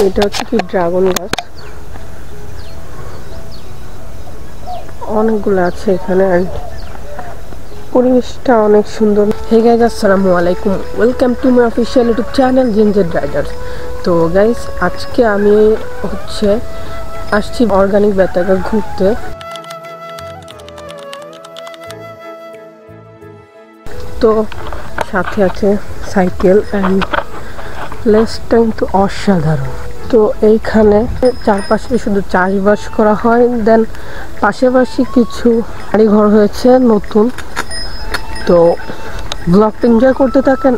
এটা হচ্ছে কি ড্রাগন গাছ, অনেকগুলো আছে এখানে। আর পরিবেশটা অনেক সুন্দর। হে গাইস, আসসালামু আলাইকুম, welcome to my official YouTube channel ginger Riders. তো গাইস, আজকে আমি আসছি অর্গানিক বেতাগা ঘুরতে। তো সাথে আছে সাইকেল অ্যান্ড প্লেসটা কিন্তু অসাধারণ। তো এইখানে চারপাশে শুধু চাষবাস করা হয়, দেন পাশাপাশি কিছু বাড়িঘর হয়েছে নতুন। তো ব্লগটা এনজয় করতে থাকেন।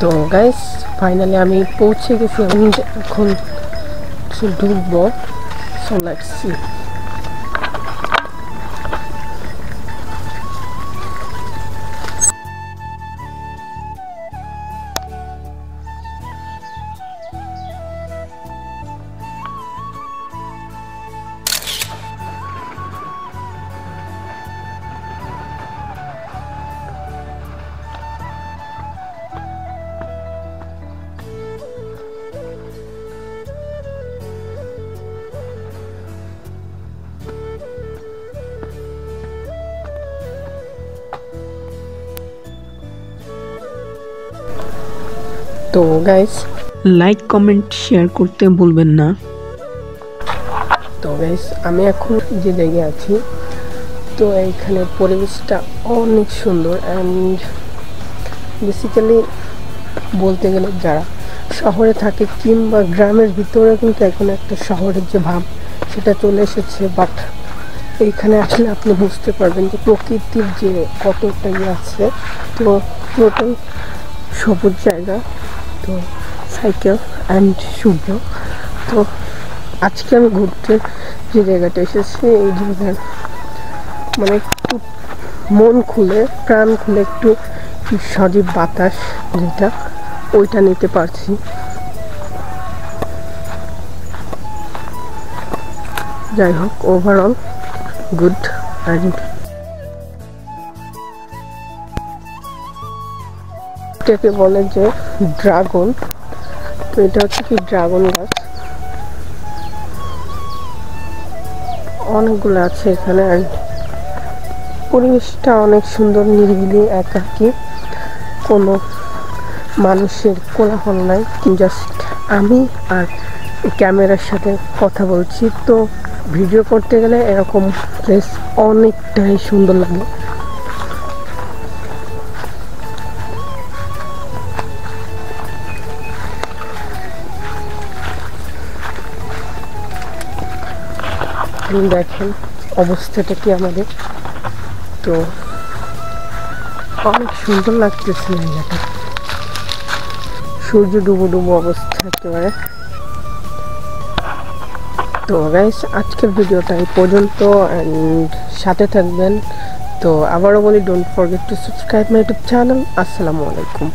তো গাইস, ফাইনালি আমি পৌঁছে গেছি। আমি এখন ঢুকবো। So let's see. তো গাইস, লাইক কমেন্ট শেয়ার করতে ভুলবেন না। তো গাইস, আমি এখন যে জায়গায় আছি, তো এইখানে পরিবেশটা অনেক সুন্দর। অ্যান্ড বেসিক্যালি বলতে গেলে যারা শহরে থাকে কিংবা গ্রামের ভিতরে, কিন্তু এখন একটা শহরের যে ভাব সেটা চলে এসেছে। বাট এইখানে আসলে আপনি বুঝতে পারবেন যে প্রকৃতির যে কতটা আছে। তো পুরোটাই সবুজ জায়গা। তো সাইকেল অ্যান্ড সূর্য। তো আজকে আমি ঘুরতে যে জায়গাটা এসেছি, এই জায়গার মানে একটু মন খুলে প্রাণ খুলে একটু সজীব বাতাস যেটা, ওইটা নিতে পারছি। যাই হোক, ওভারঅল গুড। অ্যান্ড এটাকে বলে যে ড্রাগন। তো এটা হচ্ছে কি ড্রাগন গাছ, অনেকগুলো আছে এখানে। আর পরিবেশটা অনেক সুন্দর, নিরিবিলি, একাকী, কোনো মানুষের কোলাহল নাই। জাস্ট আমি আর ক্যামেরার সাথে কথা বলছি। তো ভিডিও করতে গেলে এরকম প্লেস অনেকটাই সুন্দর লাগে। দেখেন অবস্থাটা কি আমাদের। তো অনেক সুন্দর লাগতেছে জায়গাটা, সূর্য ডুবো ডুবো অবস্থা একেবারে। তো গাইস, আজকের ভিডিওটা এই পর্যন্ত। অ্যান্ড সাথে থাকবেন। তো আবারও বলি, don't forget to subscribe my YouTube channel. আসসালামু আলাইকুম।